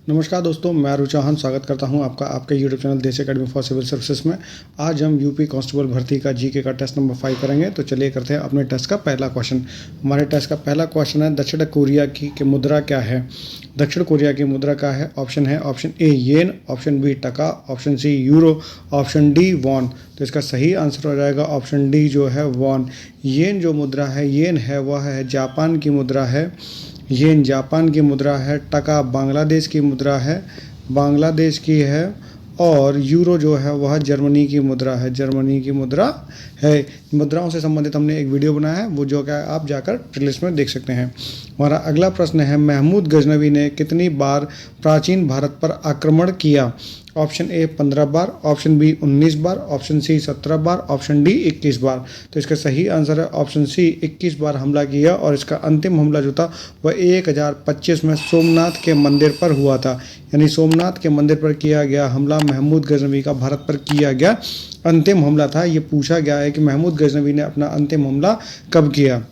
नमस्कार दोस्तों, मैं अरुण चौहान स्वागत करता हूं आपका आपके यूट्यूब चैनल देश अकेडमी फॉर सिविल सर्विसेज में। आज हम यूपी कांस्टेबल भर्ती का जीके का टेस्ट नंबर 5 करेंगे। तो चलिए करते हैं अपने टेस्ट का पहला क्वेश्चन। हमारे टेस्ट का पहला क्वेश्चन है, दक्षिण कोरिया की मुद्रा क्या है? दक्षिण कोरिया की मुद्रा क्या है? ऑप्शन है option A yen, option B taka, option C euro, option D won. तो इसका सही आंसर हो जाएगा ऑप्शन डी जो है वॉन। येन जो मुद्रा है, येन है वह है जापान की मुद्रा है। येन जापान की मुद्रा है। टका बांग्लादेश की मुद्रा है, बांग्लादेश की है। और यूरो जो है वह जर्मनी की मुद्रा है, जर्मनी की मुद्रा है। मुद्राओं से संबंधित हमने एक वीडियो बनाया है, वो जो क्या आप जाकर प्लेलिस्ट में देख सकते हैं। हमारा अगला प्रश्न है, महमूद गजनवी ने कितनी बार प्राचीन भारत पर आक्रमण किया? ऑप्शन ए 15 बार, ऑप्शन बी 19 बार, ऑप्शन सी 17 बार, ऑप्शन डी 21 बार। तो इसका सही आंसर है ऑप्शन सी 21 बार हमला किया। और इसका अंतिम हमला जो था वह 1025 में सोमनाथ के मंदिर पर हुआ था। यानी सोमनाथ के मंदिर पर किया गया हमला महमूद गजनवी का भारत पर किया गया अंतिम हमला था। ये पूछा गया है कि महमूद गजनवी ने अपना अंतिम हमला कब किया।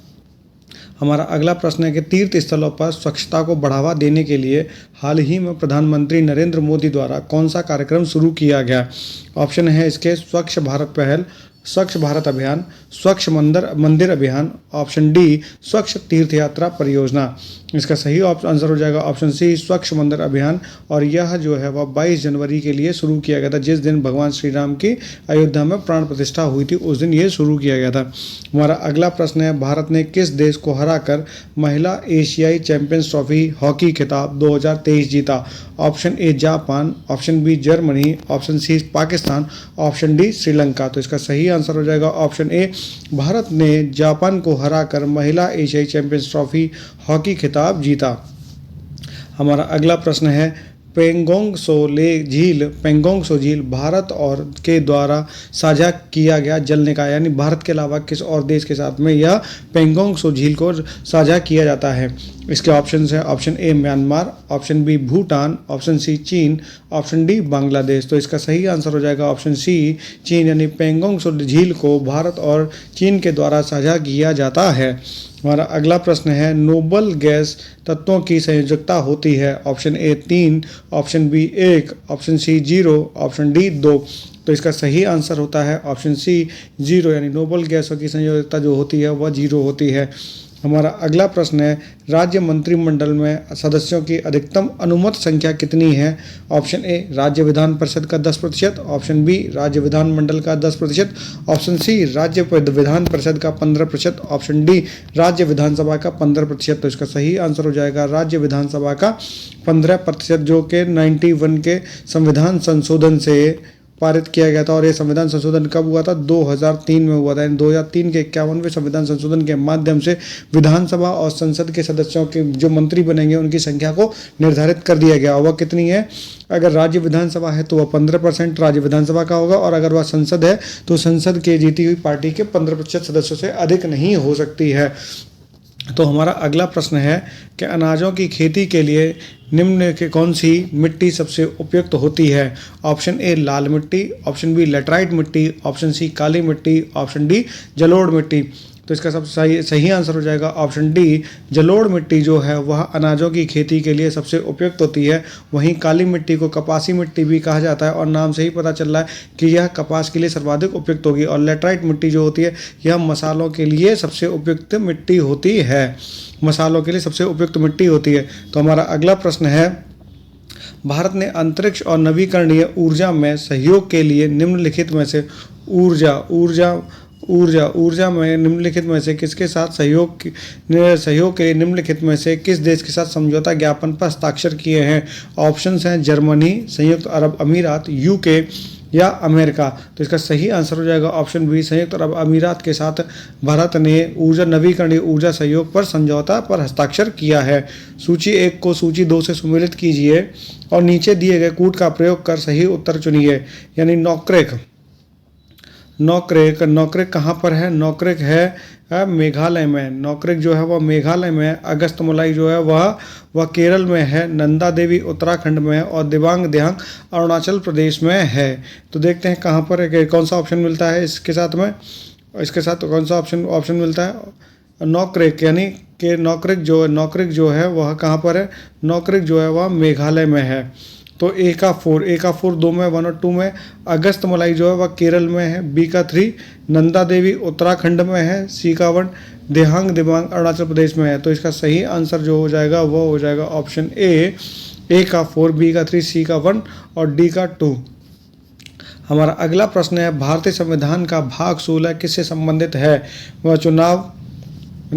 हमारा अगला प्रश्न है कि तीर्थ स्थलों पर स्वच्छता को बढ़ावा देने के लिए हाल ही में प्रधानमंत्री नरेंद्र मोदी द्वारा कौन सा कार्यक्रम शुरू किया गया? ऑप्शन है इसके स्वच्छ भारत पहल, स्वच्छ भारत अभियान, स्वच्छ मंदिर अभियान, ऑप्शन डी स्वच्छ तीर्थ यात्रा परियोजना। इसका सही आंसर हो जाएगा ऑप्शन सी स्वच्छ मंदिर अभियान। और यह जो है वह 22 जनवरी के लिए शुरू किया गया था, जिस दिन भगवान श्री राम की अयोध्या में प्राण प्रतिष्ठा हुई थी, उस दिन ये शुरू किया गया था। हमारा अगला प्रश्न है, भारत ने किस देश को हराकर महिला एशियाई चैंपियंस ट्रॉफी हॉकी खिताब 2023 जीता? Option A Japan, option B Germany, option C Pakistan, option D Sri Lanka. तो इसका सही आंसर हो जाएगा ऑप्शन ए, भारत ने जापान को हराकर महिला एशियाई चैंपियंस ट्रॉफी हॉकी खिताब जीता। हमारा अगला प्रश्न है, पेंगोंग सो झील भारत और के द्वारा साझा किया गया जल निकाय, यानी भारत के अलावा किस और देश के साथ में यह पेंगोंग सो झील को साझा किया जाता है? इसके ऑप्शन है option A Myanmar, option B Bhutan, option C चीन, ऑप्शन डी बांग्लादेश। तो इसका सही आंसर हो जाएगा ऑप्शन सी चीन, यानी पेंगोंग सो झील को भारत और चीन के द्वारा साझा किया जाता है। हमारा अगला प्रश्न है, नोबल गैस तत्वों की संयोजकता होती है? Option A 3, option B 1, option C 0, option D 2। तो इसका सही आंसर होता है ऑप्शन सी 0, यानी नोबल गैसों की संयोजकता जो होती है वह 0 होती है। हमारा अगला प्रश्न है, राज्य मंत्रिमंडल में सदस्यों की अधिकतम अनुमत संख्या कितनी है? ऑप्शन ए राज्य विधान परिषद का 10%, ऑप्शन बी राज्य विधानमंडल का 10%, ऑप्शन सी राज्य विधान परिषद का 15%, ऑप्शन डी राज्य विधानसभा का 15%। तो इसका सही आंसर हो जाएगा राज्य विधानसभा का 15%, जो कि 91 के संविधान संशोधन से पारित किया गया था। और ये संविधान संशोधन कब हुआ था? 2003 में हुआ था। इन 2003 के 51वें संविधान संशोधन के माध्यम से विधानसभा और संसद के सदस्यों के जो मंत्री बनेंगे उनकी संख्या को निर्धारित कर दिया गया। वह कितनी है? अगर राज्य विधानसभा है तो वह 15% राज्य विधानसभा का होगा, और अगर वह संसद है तो संसद के जीती हुई पार्टी के 15% सदस्यों से अधिक नहीं हो सकती है। तो हमारा अगला प्रश्न है कि अनाजों की खेती के लिए निम्न के कौन सी मिट्टी सबसे उपयुक्त होती है? ऑप्शन ए लाल मिट्टी, ऑप्शन बी लेटराइट मिट्टी, ऑप्शन सी काली मिट्टी, ऑप्शन डी जलोढ़ मिट्टी। तो इसका सब सही आंसर हो जाएगा ऑप्शन डी जलोढ़ मिट्टी जो है वह अनाजों की खेती के लिए सबसे उपयुक्त होती है। वहीं काली मिट्टी को कपासी मिट्टी भी कहा जाता है, और नाम से ही पता चल रहा है कि यह कपास के लिए सर्वाधिक उपयुक्त होगी। और लेटराइट मिट्टी जो होती है यह मसालों के लिए सबसे उपयुक्त मिट्टी होती है, मसालों के लिए सबसे उपयुक्त मिट्टी होती है। तो हमारा अगला प्रश्न है, भारत ने अंतरिक्ष और नवीकरणीय ऊर्जा में सहयोग के लिए निम्नलिखित में से ऊर्जा में निम्नलिखित में से किसके साथ सहयोग के लिए निम्नलिखित में से किस देश के साथ समझौता ज्ञापन पर हस्ताक्षर किए हैं? ऑप्शंस हैं जर्मनी, संयुक्त अरब अमीरात, यूके या अमेरिका। तो इसका सही आंसर हो जाएगा ऑप्शन बी संयुक्त अरब अमीरात के साथ भारत ने नवीकरणीय ऊर्जा सहयोग पर समझौता पर हस्ताक्षर किया है। सूची 1 को सूची 2 से सुमेलित कीजिए और नीचे दिए गए कूट का प्रयोग कर सही उत्तर चुनिए। यानी नोकरेक कहाँ पर है? नोकरेक है मेघालय में। नोकरेक जो है वह मेघालय में है। अगस्तमुलाई जो है वह केरल में है। नंदा देवी उत्तराखंड में है। और दिबांग दिहांग अरुणाचल प्रदेश में है। तो देखते हैं कहाँ पर कौन सा ऑप्शन मिलता है इसके साथ में। इसके साथ कौन सा ऑप्शन मिलता है? नोकरेक यानी कि नोकरेक जो है वह कहाँ पर है? नोकरेक जो है वह मेघालय में है। तो ए का 4 2 में, 1 और 2 में। अगस्त मलाई जो है वह केरल में है। बी का 3 नंदा देवी उत्तराखंड में है। सी का 1 देहांग दिबांग अरुणाचल प्रदेश में है। तो इसका सही आंसर जो हो जाएगा वो हो जाएगा ऑप्शन ए का 4, बी का 3, सी का 1 और डी का 2। हमारा अगला प्रश्न है, भारतीय संविधान का भाग 16 किससे संबंधित है? वह चुनाव,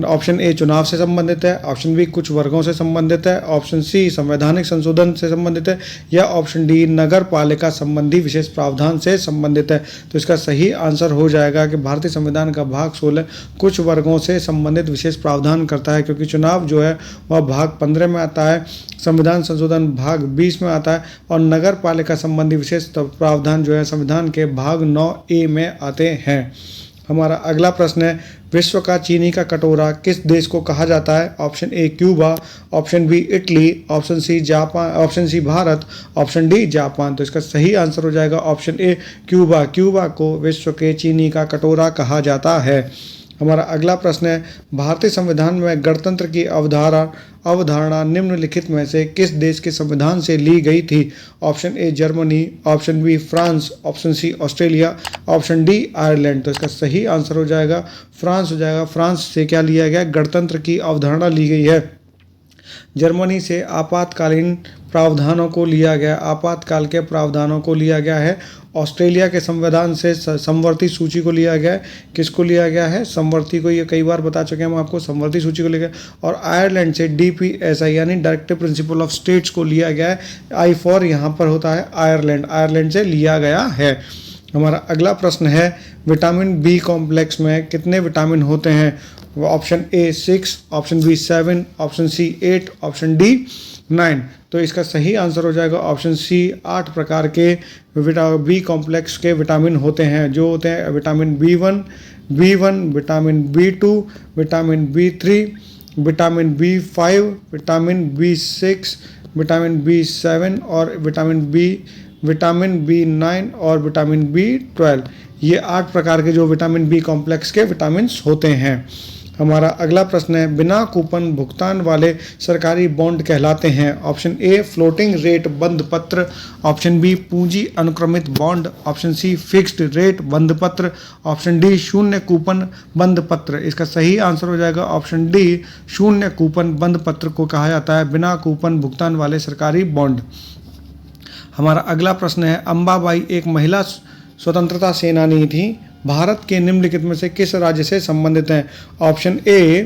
ऑप्शन ए चुनाव से संबंधित है, ऑप्शन बी कुछ वर्गों से संबंधित है, ऑप्शन सी संवैधानिक संशोधन से संबंधित है, या ऑप्शन डी नगर पालिका संबंधी विशेष प्रावधान से संबंधित है। तो इसका सही आंसर हो जाएगा कि भारतीय संविधान का भाग 16 कुछ वर्गों से संबंधित विशेष प्रावधान करता है, क्योंकि चुनाव जो है वह भाग 15 में आता है, संविधान संशोधन भाग 20 में आता है और नगर पालिका संबंधी विशेष प्रावधान जो है संविधान के भाग 9A में आते हैं। हमारा अगला प्रश्न है, विश्व का चीनी का कटोरा किस देश को कहा जाता है? Option A Cuba, option B Italy, option C Japan, option C Bharat, option D Japan. तो इसका सही आंसर हो जाएगा ऑप्शन ए क्यूबा। क्यूबा को विश्व के चीनी का कटोरा कहा जाता है। हमारा अगला प्रश्न है, भारतीय संविधान में गणतंत्र की अवधारणा निम्नलिखित में से किस देश के संविधान से ली गई थी? Option A Germany, option B France, option C Australia, option D Ireland. तो इसका सही आंसर हो जाएगा फ्रांस हो जाएगा। फ्रांस से क्या लिया गया? गणतंत्र की अवधारणा ली गई है। जर्मनी से आपातकालीन प्रावधानों को लिया गया, आपातकाल के प्रावधानों को लिया गया है। ऑस्ट्रेलिया के संविधान से समवर्ती सूची को लिया गया है। किसको लिया गया है? समवर्ती को, ये कई बार बता चुके हैं हम आपको, समवर्ती सूची को लिया गया। और आयरलैंड से DPSI यानी डायरेक्टिव प्रिंसिपल ऑफ स्टेट्स को लिया गया है। I फॉर यहाँ पर होता है आयरलैंड, आयरलैंड से लिया गया है। हमारा अगला प्रश्न है, विटामिन बी कॉम्प्लेक्स में कितने विटामिन होते हैं? Option A 6, option B 7, option C 8, option D 9। तो इसका सही आंसर हो जाएगा ऑप्शन सी 8 प्रकार के बी कॉम्प्लेक्स के विटामिन होते हैं, जो होते हैं vitamin B1, vitamin B2, vitamin B3, vitamin B5, vitamin B6, vitamin B7 और विटामिन B9 और विटामिन B12। ये 8 प्रकार के जो विटामिन बी कॉम्प्लेक्स के विटामिन्स होते हैं। हमारा अगला प्रश्न है, बिना कूपन भुगतान वाले सरकारी बॉन्ड कहलाते हैं? ऑप्शन ए फ्लोटिंग रेट बंद पत्र, ऑप्शन बी पूंजी अनुक्रमित bond, option C fixed rate बंद पत्र, ऑप्शन डी शून्य कूपन बंद पत्र। इसका सही आंसर हो जाएगा ऑप्शन डी शून्य कूपन बंद पत्र को कहा जाता है बिना कूपन भुगतान वाले सरकारी बॉन्ड। हमारा अगला प्रश्न है, अंबाबाई एक महिला स्वतंत्रता सेनानी थी, भारत के निम्नलिखित में से किस राज्य से संबंधित हैं? Option A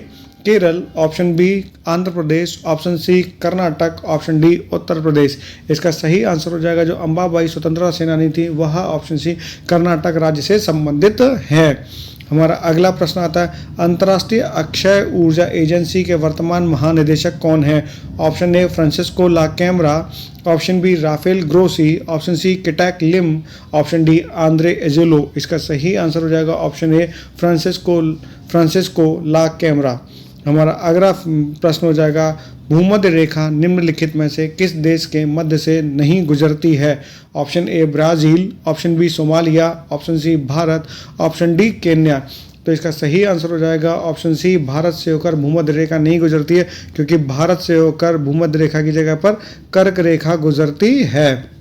Kerala, option B Andhra Pradesh, option C Karnataka, option D Uttar Pradesh. इसका सही आंसर हो जाएगा, जो अंबाबाई स्वतंत्रता सेनानी थी वह ऑप्शन सी कर्नाटक राज्य से संबंधित है। हमारा अगला प्रश्न आता है, अंतर्राष्ट्रीय अक्षय ऊर्जा एजेंसी के वर्तमान महानिदेशक कौन है? Option A Francisco La Camera, option B Rafael Grossi, option C Kitack Lim, option D Andre Azoulay. इसका सही आंसर हो जाएगा option A Francisco La Camera. हमारा अगला प्रश्न हो जाएगा, भूमध्य रेखा निम्नलिखित में से किस देश के मध्य से नहीं गुजरती है? Option A Brazil, option B Somalia, option C Bharat, option D Kenya. तो इसका सही आंसर हो जाएगा ऑप्शन सी भारत से होकर भूमध्य रेखा नहीं गुजरती है, क्योंकि भारत से होकर भूमध्य रेखा की जगह पर कर्क रेखा गुजरती है।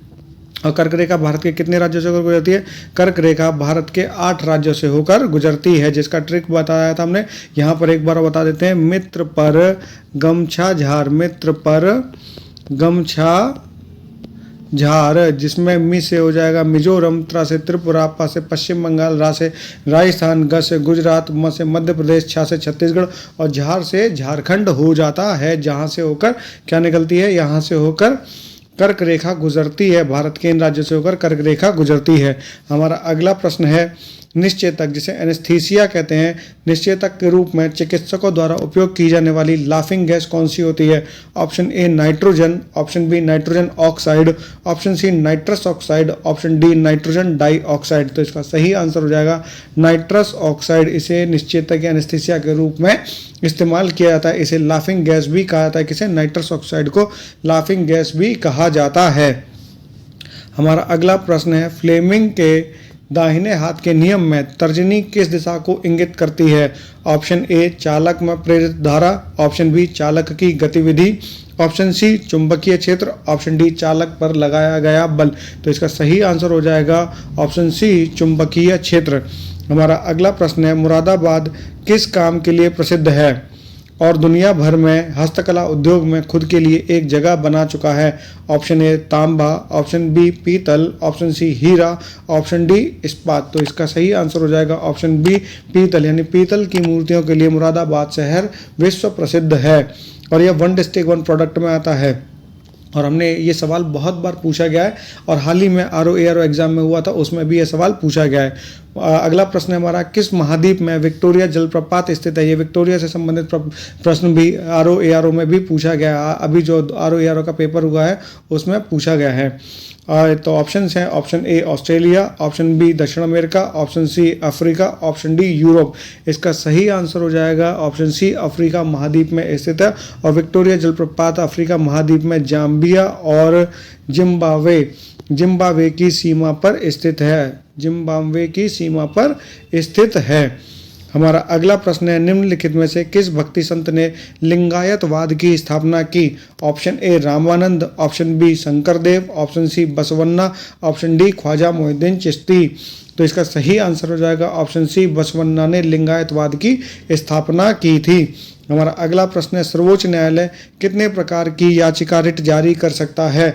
और कर्क रेखा भारत के कितने राज्यों से होकर गुजरती है? कर्क रेखा भारत के 8 राज्यों से होकर गुजरती है, जिसका ट्रिक बताया था हमने। यहाँ पर एक बार बता देते हैं, मित्र पर गमछा झार, मित्र पर गमछा झार, जिसमें मी से हो जाएगा मिजोरम, त्रा से त्रिपुरा, पा से पश्चिम बंगाल, रा से राजस्थान, ग से गुजरात, म से मध्य प्रदेश, छा से छत्तीसगढ़ और झार से झारखंड हो जाता है, जहाँ से होकर क्या निकलती है? यहाँ से होकर कर्क रेखा गुजरती है। भारत के इन राज्यों से होकर कर्क रेखा गुजरती है। हमारा अगला प्रश्न है, निश्चेतक जिसे एनेस्थीसिया कहते हैं, निश्चेतक के रूप में चिकित्सकों द्वारा उपयोग की जाने वाली लाफिंग गैस कौन सी होती है? Option A nitrogen, option B nitrogen oxide, option C nitrous oxide, option D nitrogen dioxide. तो इसका सही आंसर हो जाएगा नाइट्रस ऑक्साइड। इसे निश्चेतक या एनेस्थीसिया के रूप में इस्तेमाल किया जाता है। इसे लाफिंग गैस भी कहा जाता है। किसे? नाइट्रस ऑक्साइड को लाफिंग गैस भी कहा जाता है। हमारा अगला प्रश्न है, फ्लेमिंग के दाहिने हाथ के नियम में तर्जनी किस दिशा को इंगित करती है? ऑप्शन ए चालक में प्रेरित धारा, ऑप्शन बी चालक की गतिविधि, ऑप्शन सी चुंबकीय क्षेत्र, ऑप्शन डी चालक पर लगाया गया बल। तो इसका सही आंसर हो जाएगा ऑप्शन सी चुंबकीय क्षेत्र। हमारा अगला प्रश्न है, मुरादाबाद किस काम के लिए प्रसिद्ध है और दुनिया भर में हस्तकला उद्योग में खुद के लिए एक जगह बना चुका है? ऑप्शन ए तांबा, ऑप्शन बी पीतल, ऑप्शन सी हीरा, ऑप्शन डी इस्पात। तो इसका सही आंसर हो जाएगा ऑप्शन बी पीतल, यानी पीतल की मूर्तियों के लिए मुरादाबाद शहर विश्व प्रसिद्ध है और यह वन डिस्ट्रिक्ट वन प्रोडक्ट में आता है। और हमने ये सवाल बहुत बार पूछा गया है और हाल ही में आरओ एग्जाम में हुआ था, उसमें भी ये सवाल पूछा गया है। अगला प्रश्न है हमारा, किस महाद्वीप में विक्टोरिया जलप्रपात स्थित है? ये विक्टोरिया से संबंधित प्रश्न भी आरओ में भी पूछा गया है। अभी जो आरओ का पेपर हुआ है उसमें पूछा गया है। तो ऑप्शन हैं, option A Australia, option B दक्षिण America, option C Africa, option D Europe. इसका सही आंसर हो जाएगा ऑप्शन सी अफ्रीका महाद्वीप में स्थित है और विक्टोरिया जलप्रपात अफ्रीका महाद्वीप में जाम्बिया और जिम्बाब्वे की सीमा पर स्थित है। जिम्बाब्वे की सीमा पर स्थित है। हमारा अगला प्रश्न है, निम्नलिखित में से किस भक्ति संत ने लिंगायतवाद की स्थापना की? Option A Ramanand, option B Shankardev, option C Basavanna, option D Khwaja Mohiuddin Chishti. तो इसका सही आंसर हो जाएगा ऑप्शन सी बसवन्ना ने लिंगायतवाद की स्थापना की थी। हमारा अगला प्रश्न है, सर्वोच्च न्यायालय कितने प्रकार की याचिका रिट जारी कर सकता है?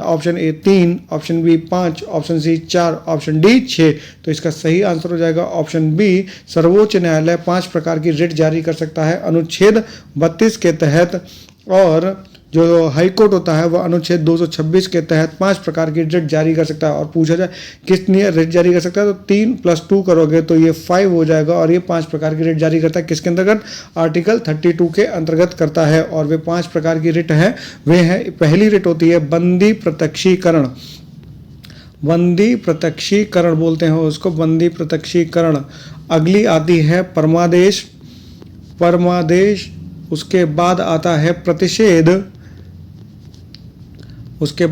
Option A 3, option B 5, option C 4, option D 6। तो इसका सही आंसर हो जाएगा ऑप्शन बी, सर्वोच्च न्यायालय 5 प्रकार की रिट जारी कर सकता है अनुच्छेद 32 के तहत, और जो हाई कोर्ट होता है वह अनुच्छेद 226 के तहत 5 प्रकार की रिट जारी कर सकता है। और पूछा जाए कितनी रिट जारी कर सकता है, तो 3 + 2 करोगे तो ये 5 हो जाएगा और ये 5 प्रकार की रिट जारी करता है। किसके अंतर्गत? आर्टिकल 32 के अंतर्गत करता है। और वे 5 प्रकार की रिट है, वे हैं, पहली रिट होती है बंदी प्रत्यक्षीकरण। बंदी प्रत्यक्षीकरण बोलते हैं उसको, बंदी प्रत्यक्षीकरण। अगली आती है परमादेश। उसके बाद आता है प्रतिषेध, उसके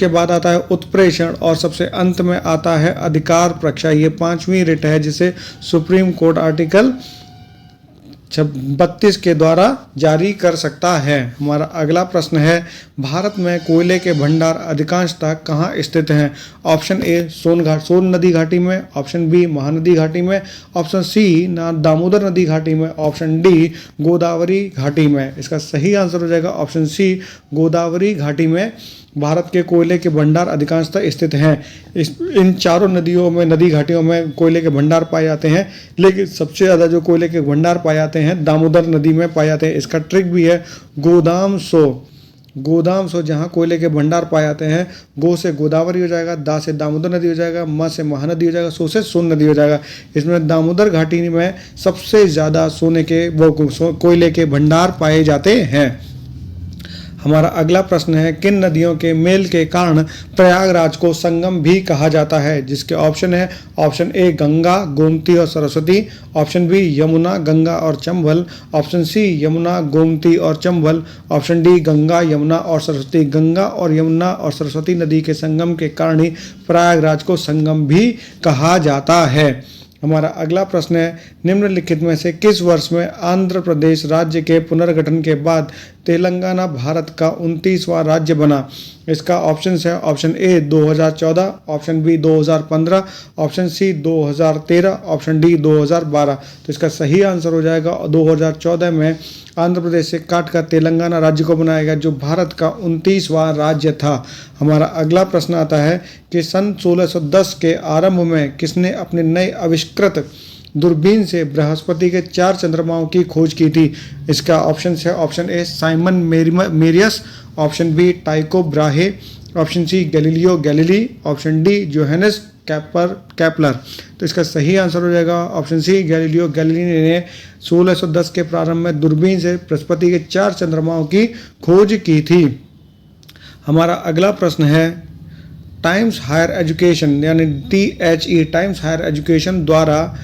बाद आता है उत्प्रेषण और सबसे अंत में आता है अधिकार परीक्षा। ये 5वीं रिट है जिसे सुप्रीम कोर्ट आर्टिकल 32 के द्वारा जारी कर सकता है। हमारा अगला प्रश्न है, भारत में कोयले के भंडार अधिकांशतः कहाँ स्थित हैं? ऑप्शन ए सोन नदी घाटी में, ऑप्शन बी महानदी घाटी में, ऑप्शन सी दामोदर नदी घाटी में, ऑप्शन डी गोदावरी घाटी में। इसका सही आंसर हो जाएगा ऑप्शन सी गोदावरी घाटी में भारत के कोयले के भंडार अधिकांशतः स्थित हैं। इन चारों नदियों में, नदी घाटियों में कोयले के भंडार पाए जाते हैं, लेकिन सबसे ज़्यादा जो कोयले के भंडार पाए जाते हैं दामोदर नदी में पाए जाते हैं। इसका ट्रिक भी है गोदाम सो जहाँ कोयले के भंडार पाए जाते हैं। गो से गोदावरी हो जाएगा, दा से दामोदर नदी हो जाएगा, म से महानदी हो जाएगा, सो से सोन नदी हो जाएगा। इसमें दामोदर घाटी में सबसे ज़्यादा कोयले के भंडार पाए जाते हैं। हमारा अगला प्रश्न है, किन नदियों के मेल के कारण प्रयागराज को संगम भी कहा जाता है? जिसके ऑप्शन है, ऑप्शन ए गंगा, गोमती और सरस्वती, ऑप्शन बी यमुना, गंगा और चंबल, ऑप्शन सी यमुना, गोमती और चंबल, ऑप्शन डी गंगा, यमुना और सरस्वती। गंगा और यमुना और सरस्वती नदी के संगम के कारण ही प्रयागराज को संगम भी कहा जाता है। हमारा अगला प्रश्न है, निम्नलिखित में से किस वर्ष में आंध्र प्रदेश राज्य के पुनर्गठन के बाद तेलंगाना भारत का 29वां राज्य बना? इसका ऑप्शन है, option A 2014, option B 2015, option C 2013, option D 2012। तो इसका सही आंसर हो जाएगा 2014 में आंध्र प्रदेश से काट कर तेलंगाना राज्य को बनाया गया, जो भारत का 29वां राज्य था। हमारा अगला प्रश्न आता है कि सन 1610 के आरंभ में किसने अपने नए आविष्कृत दूरबीन से बृहस्पति के 4 चंद्रमाओं की खोज की थी? इसका ऑप्शन है, option A Simon Marius, option B Tycho Brahe, option C Galileo Galilei, option D Johannes Kepler. तो इसका सही आंसर हो जाएगा ऑप्शन सी गैलीलियो गैलीली ने 1610 के प्रारंभ में दूरबीन से बृहस्पति के 4 चंद्रमाओं की खोज की थी। हमारा अगला प्रश्न है, टाइम्स हायर एजुकेशन यानी THE टाइम्स हायर एजुकेशन द्वारा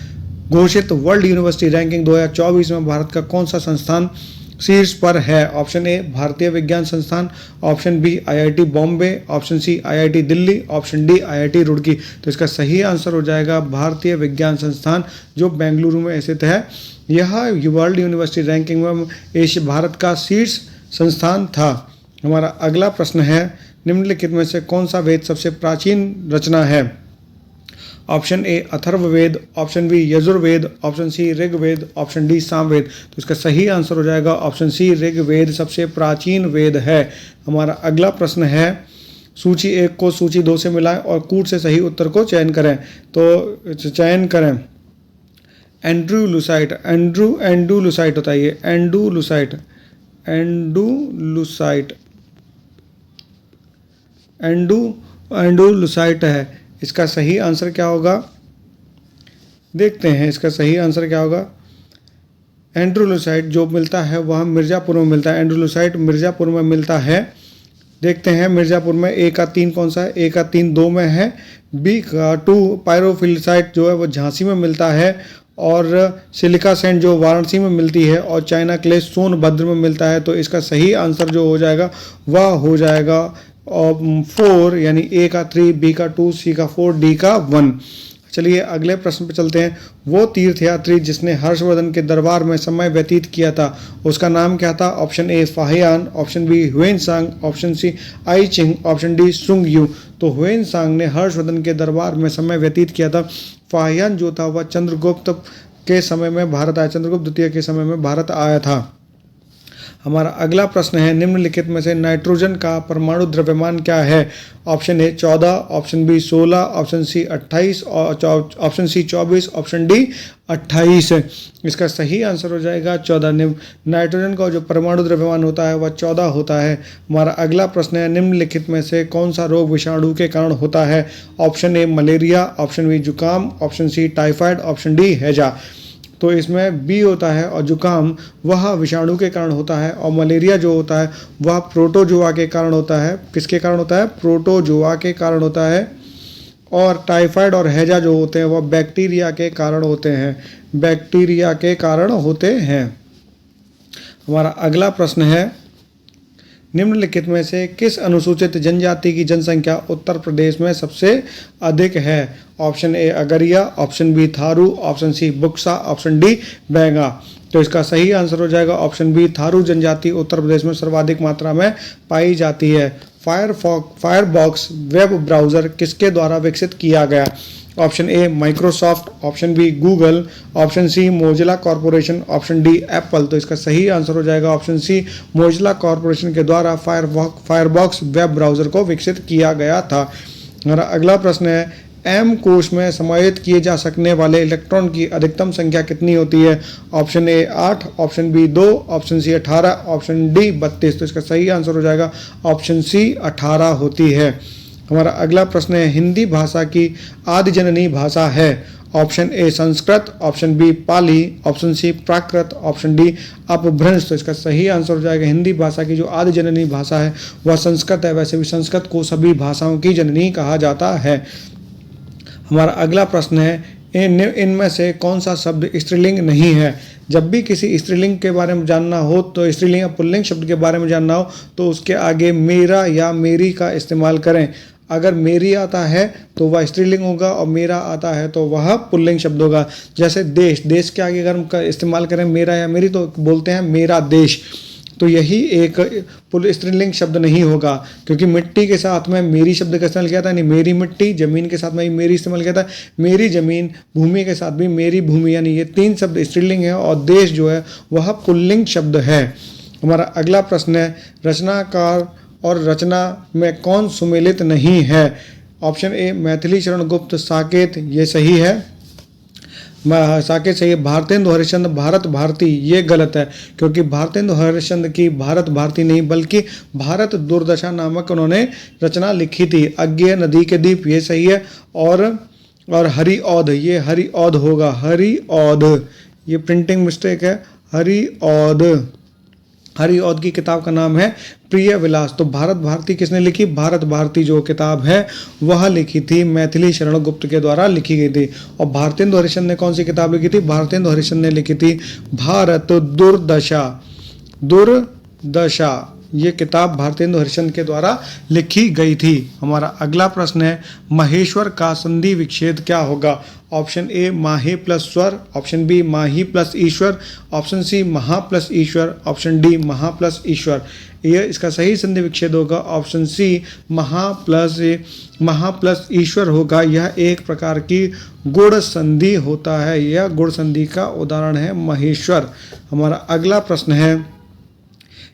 घोषित वर्ल्ड यूनिवर्सिटी रैंकिंग 2024 में भारत का कौन सा संस्थान शीर्ष पर है? ऑप्शन ए भारतीय विज्ञान संस्थान, option B IIT Bombay, option C IIT Delhi, option D IIT Roorkee. तो इसका सही आंसर हो जाएगा भारतीय विज्ञान संस्थान, जो बेंगलुरु में स्थित है। यह वर्ल्ड यूनिवर्सिटी रैंकिंग में एशिया भारत का शीर्ष संस्थान था। हमारा अगला प्रश्न है, निम्नलिखित में से कौन सा वेद सबसे प्राचीन रचना है? Option A Atharvaveda, option B Yajurveda, option C Rigveda, option D Samaveda. तो इसका सही आंसर हो जाएगा ऑप्शन सी ऋग्वेद सबसे प्राचीन वेद है। हमारा अगला प्रश्न है, सूची 1 को सूची 2 से मिलाएं और कूट से सही उत्तर को चयन करें। तो चयन करें एंड्रूलुसाइट, एंडुलुसाइट होता है ये, एंडुलुसाइट, एंडुलुसाइट है। इसका सही आंसर क्या होगा? देखते हैं इसका सही आंसर क्या होगा। एंड्रूलुसाइट जो मिलता है वह मिर्ज़ापुर में मिलता है। एंड्रूलुसाइट मिर्ज़ापुर में मिलता है। देखते हैं मिर्ज़ापुर में ए का 3 कौन सा है? ए का 3 2 में है। बी का 2 पायरोफिलिसाइट जो है वो झांसी में मिलता है, और सिलिका सैंड जो वाराणसी में मिलती है, और चाइना क्ले सोनभद्र में मिलता है। तो इसका सही आंसर जो हो जाएगा वह हो जाएगा 4, यानी ए का 3, बी का 2, सी का 4, डी का 1। चलिए अगले प्रश्न पे चलते हैं। वो तीर्थयात्री जिसने हर्षवर्धन के दरबार में समय व्यतीत किया था, उसका नाम क्या था? Option A Fahien, option B Hiuen Tsang, option C I Ching, option D Sung Yu. तो ह्वेनसांग ने हर्षवर्धन के दरबार में समय व्यतीत किया था। फाहियान जो था वह चंद्रगुप्त के समय में भारत आया, चंद्रगुप्त द्वितीय के समय में भारत आया था। हमारा अगला प्रश्न है, निम्नलिखित में से नाइट्रोजन का परमाणु द्रव्यमान क्या है? Option A 14, option B 16, option C 28, option C 24, option D 28। इसका सही आंसर हो जाएगा 14। नाइट्रोजन का जो परमाणु द्रव्यमान होता है वह 14 होता है। हमारा अगला प्रश्न है, निम्नलिखित में से कौन सा रोग विषाणु के कारण होता है? Option A malaria, option B जुकाम, option C typhoid, option D हैजा। तो इसमें बी होता है, और जुकाम वह विषाणु के कारण होता है, और मलेरिया जो होता है वह प्रोटोजोआ के कारण होता है। किसके कारण होता है? प्रोटोजोआ के कारण होता है। और टाइफाइड और हैजा जो होते हैं वह बैक्टीरिया के कारण होते हैं, बैक्टीरिया के कारण होते हैं। हमारा अगला प्रश्न है, निम्नलिखित में से किस अनुसूचित जनजाति की जनसंख्या उत्तर प्रदेश में सबसे अधिक है? Option A Agaria, option B Tharu, option C Buksa, option D Baiga. तो इसका सही आंसर हो जाएगा ऑप्शन बी थारू जनजाति उत्तर प्रदेश में सर्वाधिक मात्रा में पाई जाती है। फायरफॉक्स वेब ब्राउज़र किसके द्वारा विकसित किया गया? Option A Microsoft, option B Google, option C Mozilla Corporation, option D Apple. तो इसका सही आंसर हो जाएगा ऑप्शन सी मोजिला कॉरपोरेशन के द्वारा फायरफॉक्स वेब ब्राउज़र को विकसित किया गया था। हमारा अगला प्रश्न है, एम कोश में समाहित किए जा सकने वाले इलेक्ट्रॉन की अधिकतम संख्या कितनी होती है? Option A 8, option B 2, option C 18, option D 32। तो इसका सही आंसर हो जाएगा ऑप्शन सी 18 होती है। हमारा अगला प्रश्न है, हिंदी भाषा की आदि जननी भाषा है? Option A Sanskrit, option B Pali, option C Prakrit, option D Apabhramsha. तो इसका सही आंसर हो जाएगा हिंदी भाषा की जो आदि जननी भाषा है वह संस्कृत है। वैसे भी संस्कृत को सभी भाषाओं की जननी कहा जाता है। हमारा अगला प्रश्न है, इनमें से कौन सा शब्द स्त्रीलिंग नहीं है? जब भी किसी स्त्रीलिंग के बारे में जानना हो, तो स्त्रीलिंग या पुल्लिंग शब्द के बारे में जानना हो, तो उसके आगे मेरा या मेरी का इस्तेमाल करें। अगर मेरी आता है तो वह स्त्रीलिंग होगा, और मेरा आता है तो वह पुल्लिंग शब्द होगा। जैसे देश, देश के आगे अगर हम इस्तेमाल करें मेरा या मेरी, तो बोलते हैं मेरा देश। तो यही एक स्त्रीलिंग शब्द नहीं होगा, क्योंकि मिट्टी के साथ में मेरी शब्द का इस्तेमाल किया था, नहीं मेरी मिट्टी, जमीन के साथ में मेरी इस्तेमाल किया था, मेरी जमीन, भूमि के साथ भी मेरी भूमि, यानी ये 3 शब्द स्त्रीलिंग है, और देश जो है वह पुल्लिंग शब्द है। हमारा अगला प्रश्न है, रचनाकार और रचना में कौन सुमेलित नहीं है? ऑप्शन ए मैथिली शरण गुप्त साकेत, ये सही है, साकेत सही है। भारतेंदु हरिश्चंद्र भारत भारती, ये गलत है, क्योंकि भारतेंदु हरिश्चंद्र की भारत भारती नहीं बल्कि भारत दुर्दशा नामक उन्होंने रचना लिखी थी। अज्ञेय नदी के दीप, ये सही है। और हरि औध, ये हरि औध होगा, हरि औध, ये प्रिंटिंग मिस्टेक है, हरि औध। हरि औध की किताब का नाम है प्रिय विलास। तो भारत भारती किसने लिखी? भारत भारती जो किताब है वह लिखी थी मैथिली शरण गुप्त के द्वारा लिखी गई थी। और भारतेंदु हरिश्चंद्र ने कौन सी किताब लिखी थी? भारतेंदु हरिश्चंद्र ने लिखी थी भारत दुर्दशा। दुर्दशा। ये किताब भारतेंदु हरिश्चंद्र के द्वारा लिखी गई थी। हमारा अगला प्रश्न है महेश्वर का संधि विच्छेद क्या होगा? ऑप्शन ए माहे प्लस स्वर, ऑप्शन बी माही प्लस ईश्वर, ऑप्शन सी महा प्लस ईश्वर, ऑप्शन डी महा प्लस ईश्वर। ये इसका सही संधि विच्छेद होगा ऑप्शन सी महा प्लस ईश्वर होगा। यह एक प्रकार की गुण संधि होता है। यह गुण संधि का उदाहरण है महेश्वर। हमारा अगला प्रश्न है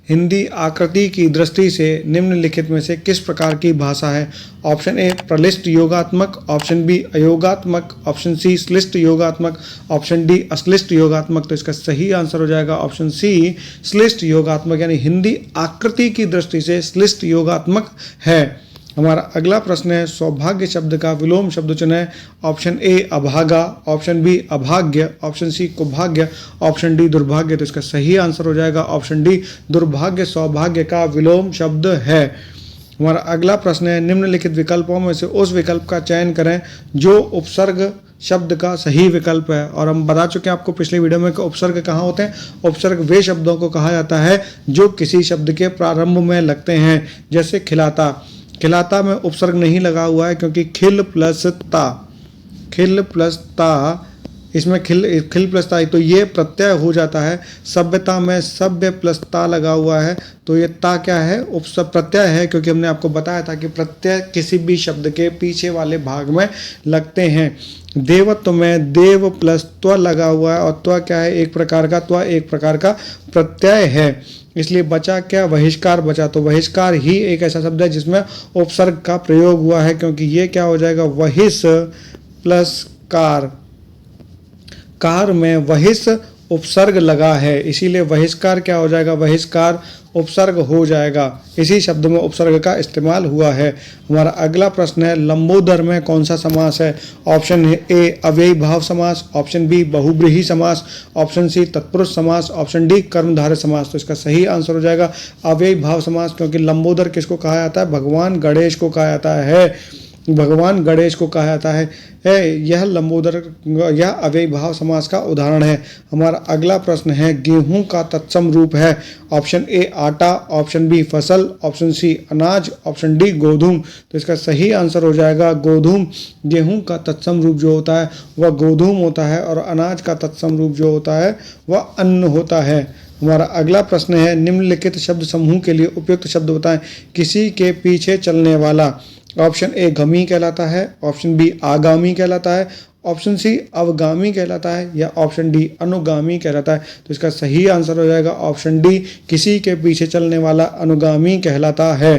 हिंदी आकृति की दृष्टि से निम्नलिखित में से किस प्रकार की भाषा है? ऑप्शन ए प्रलिष्ट योगात्मक, ऑप्शन बी अयोगात्मक, ऑप्शन सी श्लिष्ट योगात्मक, ऑप्शन डी अश्लिष्ट योगात्मक। तो इसका सही आंसर हो जाएगा ऑप्शन सी श्लिष्ट योगात्मक, यानी हिंदी आकृति की दृष्टि से श्लिष्ट योगात्मक है। हमारा अगला प्रश्न है सौभाग्य शब्द का विलोम शब्द चुनें। ऑप्शन ए अभागा, ऑप्शन बी अभाग्य, ऑप्शन सी कुभाग्य, ऑप्शन डी दुर्भाग्य। तो इसका सही आंसर हो जाएगा ऑप्शन डी दुर्भाग्य सौभाग्य का विलोम शब्द है। हमारा अगला प्रश्न है निम्नलिखित विकल्पों में से उस विकल्प का चयन करें जो उपसर्ग शब्द का सही विकल्प है। और हम बता चुके हैं आपको पिछले वीडियो में कि उपसर्ग कहाँ होते हैं। उपसर्ग वे शब्दों को कहा जाता है जो किसी शब्द के प्रारंभ में लगते हैं। जैसे खिलाता, खिलाता में उपसर्ग नहीं लगा हुआ है क्योंकि खिल प्लस ता, इसमें खिल प्लस ता, तो ये प्रत्यय हो जाता है। सभ्यता में सभ्य प्लस ता लगा हुआ है, तो ये ता क्या है? उपसर्ग प्रत्यय है, क्योंकि हमने आपको बताया था कि प्रत्यय किसी भी शब्द के पीछे वाले भाग में लगते हैं। देवत्व में देव प्लस त्व लगा हुआ है, और त्व क्या है? एक प्रकार का प्रत्यय है। इसलिए बचा क्या? बहिष्कार बचा। तो बहिष्कार ही एक ऐसा शब्द है जिसमें उपसर्ग का प्रयोग हुआ है, क्योंकि ये क्या हो जाएगा? वहिष प्लस कार, कार में वहिष उपसर्ग लगा है, इसीलिए बहिष्कार क्या हो जाएगा? बहिष्कार उपसर्ग हो जाएगा। इसी शब्द में उपसर्ग का इस्तेमाल हुआ है। हमारा अगला प्रश्न है लंबोदर में कौन सा समास है? ऑप्शन ए अव्ययी भाव समास, ऑप्शन बी बहुब्रीहि समास, ऑप्शन सी तत्पुरुष समास, ऑप्शन डी कर्मधारय समास। तो इसका सही आंसर हो जाएगा अव्ययी भाव समास, क्योंकि लंबोदर किसको कहा जाता है? भगवान गणेश को कहा जाता है। भगवान गणेश को कहा जाता है। यह लंबोदर यह अव्ययी भाव समास का उदाहरण है। हमारा अगला प्रश्न है गेहूं का तत्सम रूप है। ऑप्शन ए आटा, ऑप्शन बी फसल, ऑप्शन सी अनाज, ऑप्शन डी गोधूम। तो इसका सही आंसर हो जाएगा गोधूम। गेहूं का तत्सम रूप जो होता है वह गोधूम होता है, और अनाज का तत्सम रूप जो होता है वह अन्न होता है। हमारा अगला प्रश्न है निम्नलिखित शब्द समूह के लिए उपयुक्त शब्द बताएं। किसी के पीछे चलने वाला। ऑप्शन ए गमी कहलाता है, ऑप्शन बी आगामी कहलाता है, ऑप्शन सी अवगामी कहलाता है, या ऑप्शन डी अनुगामी कहलाता है। तो इसका सही आंसर हो जाएगा ऑप्शन डी किसी के पीछे चलने वाला अनुगामी कहलाता है।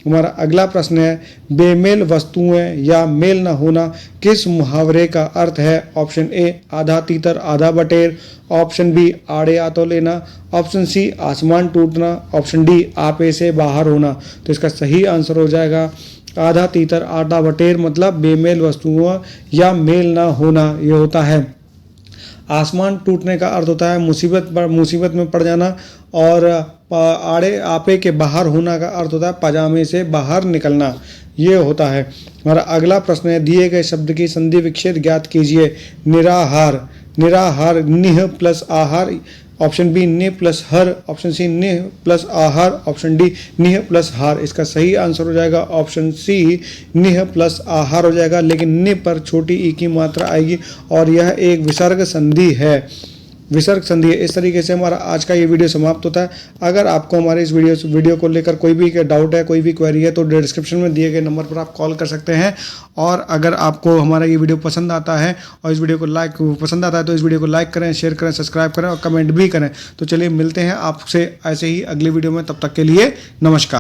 हमारा अगला प्रश्न है बेमेल वस्तुएं या मेल न होना किस मुहावरे का अर्थ है? ऑप्शन ए आधा तीतर आधा बटेर, ऑप्शन बी आड़े आतो लेना, ऑप्शन सी आसमान टूटना, ऑप्शन डी आपे से बाहर होना। तो इसका सही आंसर हो जाएगा आधा तीतर आधा बटेर, मतलब बेमेल वस्तुओं या मेल ना होना ये होता है। आसमान टूटने का अर्थ होता है मुसीबत में पड़ जाना, और आड़े आपे के बाहर होना का अर्थ होता है पजामे से बाहर निकलना, ये होता है। हमारा अगला प्रश्न है दिए गए शब्द की संधि विच्छेद ज्ञात कीजिए। निराहार, निराहार निह प्लस आहार, ऑप्शन बी निह प्लस हर, ऑप्शन सी निह प्लस आहार, ऑप्शन डी निह प्लस हार। इसका सही आंसर हो जाएगा ऑप्शन सी निह प्लस आहार हो जाएगा, लेकिन निह पर छोटी ई की मात्रा आएगी, और यह एक विसर्ग संधि है। विसर्ग संधि है। इस तरीके से हमारा आज का ये वीडियो समाप्त होता है। अगर आपको हमारे इस वीडियो को लेकर कोई भी डाउट है, कोई भी क्वेरी है, तो डिस्क्रिप्शन में दिए गए नंबर पर आप कॉल कर सकते हैं। और अगर आपको हमारा ये वीडियो पसंद आता है और इस वीडियो को पसंद आता है तो इस वीडियो को लाइक करें, शेयर करें, सब्सक्राइब करें और कमेंट भी करें। तो चलिए मिलते हैं आपसे ऐसे ही अगली वीडियो में, तब तक के लिए नमस्कार।